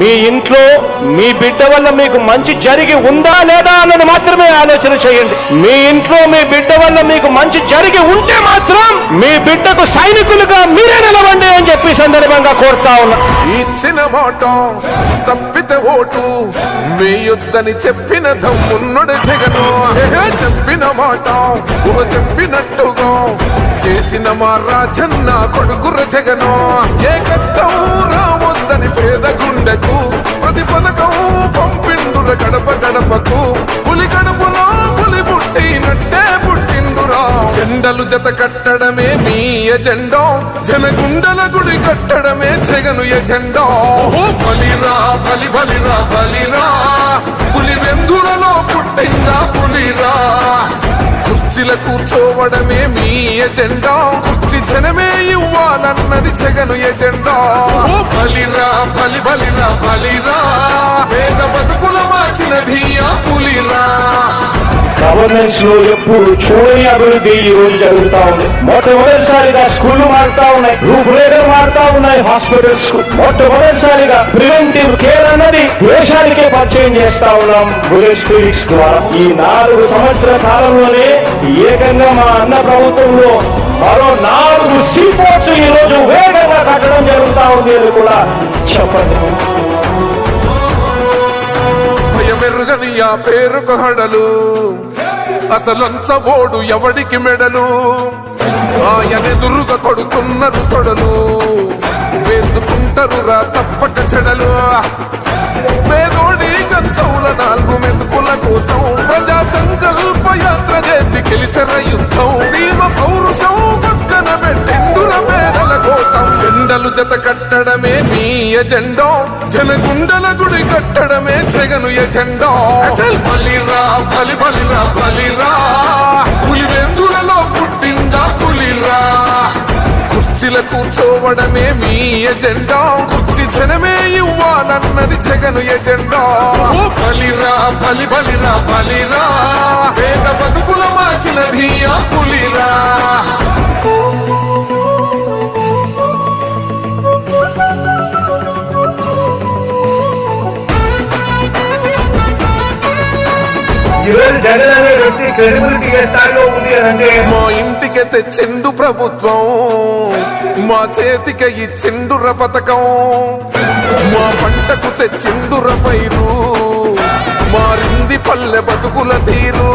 మీ ఇంట్లో మీ బిడ్డ వల్ల మీకు మంచి జరిగి ఉందా లేదా అన్నది మాత్రమే ఆలోచన చేయండి. మీ ఇంట్లో మీ బిడ్డ వల్ల మీకు మంచి జరిగి ఉంటే మాత్రం మీ బిడ్డకు సైనికులుగా మీరే నిలవండి అని చెప్పి సందర్భంగా కోరుతా ఉన్నా. ఇచ్చిన మాట తప్పితే ఓటు వేయొద్దని చెప్పిన దమ్మున్నడు జగను. చెప్పిన మాట చెప్పినట్టుగా చేసిన మా రాజన్న కొడుకుర జగను. ఏ కష్టం రావద్దని పేద గుండెకు ప్రతి పథకం పంపిండుర గడప గడపకు. పులి గడపలో పులి పుట్టినట్టే పుట్టిండురా. జెండలు జత కట్టడమే మీ ఎజెండా, జనగుండల గుడి కట్టడమే జగను ఎజెండా. బలిరా బలి బలిరా బలిరా, పులి వెందులలో పుట్టిందా పులిరా. కుర్చీల కూర్చోవడమే మీ ఎజెండా, కుర్చీ జనమే ఇవ్వాలన్నది జగను ఎజెండా. బలిరా బలి బలిరా బలిరా, పేద బతుకుల మార్చినది ఆ పులిరా. గవర్నెన్స్ లో ఎప్పుడు చూడని అభివృద్ధి ఈ రోజు జరుగుతా ఉంది. మొట్టమొదటిసారిగా స్కూళ్లు మారుతా ఉన్నాయి, రూపురేఖలు మారుతా ఉన్నాయి. హాస్పిటల్స్ మొట్టమొదటిసారిగా ప్రివెంటివ్ కేర్ అన్నది దేశానికే పరిచయం చేస్తా ఉన్నాం బుల్లెట్ క్లినిక్స్ ద్వారా. ఈ 4 సంవత్సరాల కాలంలోనే ఏకంగా మా అన్న ప్రభుత్వంలో మరో 4 సీపోర్ట్స్ ఈ రోజు వేగంగా కట్టడం జరుగుతా ఉంది అని కూడా చెప్పండి. భయమెరుగని ఆ పేరుకు హడలు, అసలంచబోడు ఎవడికి మెడలు. ఆయనెదురుగా కొడుతున్నారు తొడలు, వేసుకుంటారు రా తప్పక చెడలు. పేదోడి గంసౌల 4 మెతుకుల కోసం ప్రజా సంకల్ప యాత్ర చేసి గెలిసెర యుద్ధం. సీమ పౌరుషం పక్కన పెట్టిండుర పేదల కోసం. జెండలు జత కట్టడమే మీ ఎజెండా, జనగుండల గుడి కట్టడమే జగను ఎజెండా. బలిరా బలి బలిరా బలిరా, పులి వెందులలో పుట్టిందా పులిరా. కుర్చీల కూర్చోవడమే మీ ఎజెండా, కుర్చీ జనమే ఇవ్వాలన్నది జగను ఎజెండా. బలిరా బలి బలిరా బలిరా, పేద బతుకుల మార్చినది ఆ పులిరా. జగన్ అనే వ్యక్తి క్రెడిబిలిటీ ఏ స్థాయిలో ఉంది అంటే మా ఇంటికి తెచ్చిండు ప్రభుత్వం, మా చేతికి ఇచ్చిండుర పథకం. మా పంటకు తెచ్చిండుర పైరు, మారింది పల్లె బతుకుల తీరు.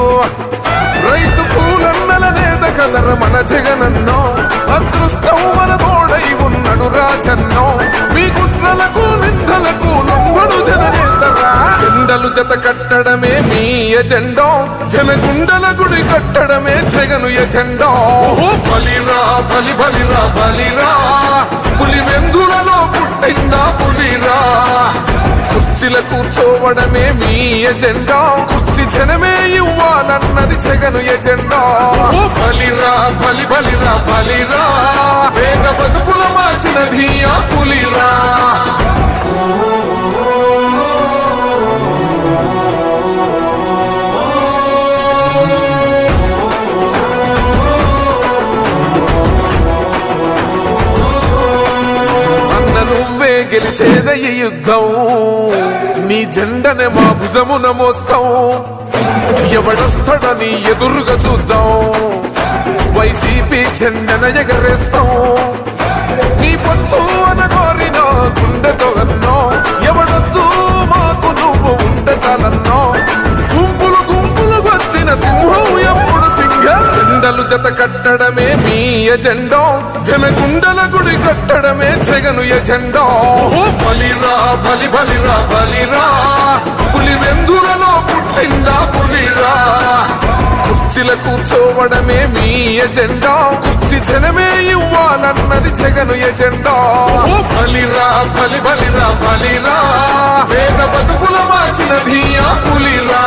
రైతు కూలన్నల నేత కదర మన జగనన్నో, అదృష్టం మన తోడై ఉన్నడు రాజన్నో. మీ కుట్రలకు నిందలకు లొంగడు జననేతరా. జెండలు జత కట్టడమే మీ ఎజెండా, జనగుండల గుడి కట్టడమే జగను ఎజెండా. బలిరా బలి బలిరా బలిరా, పులి వెందులలో పుట్టిందా పులిరా. కుర్చీల కూర్చోవడమే మీ ఎజెండా, కుర్చీ జనమే ఇవ్వాలన్నది జగను ఎజెండా. బలిరా బలి బలిరా బలిరా, పేద బతుకుల మార్చినది ఆ పులిరా. నువ్వే గెలిచేద ఈ యుద్ధం, నీ జెండనే మా భుజమున మోస్తాం. ఎవడొస్తాడని ఎదురుగా చూద్దాం, వైసీపీ జెండన ఎగరేస్తాం. నీ పొత్తు అనగోరిన గుండెతో అన్నో, ఎవడొద్దు మాకు నువ్వు ఉండ చాలన్నో. గుంపులు గుంపులు వచ్చిన సింహం ఎప్పుడు సింహం. జెండలు జత కట్టడమే మీ ఎజెండా, జనగుండల గుడి కట్టడమే జగను ఎజెండా. బలిరా బలి బలిరా బలిరా, పులి వెందులలో పుట్టిందా పులిరా. కుర్చీల కూర్చోవడమే మీ ఎజెండా, కుర్చీ జనమే ఇవ్వాలన్నది జగను ఎజెండా. బలిరా బలి బలిరా బలిరా, పేద బతుకుల మార్చినది ఆ పులిరా.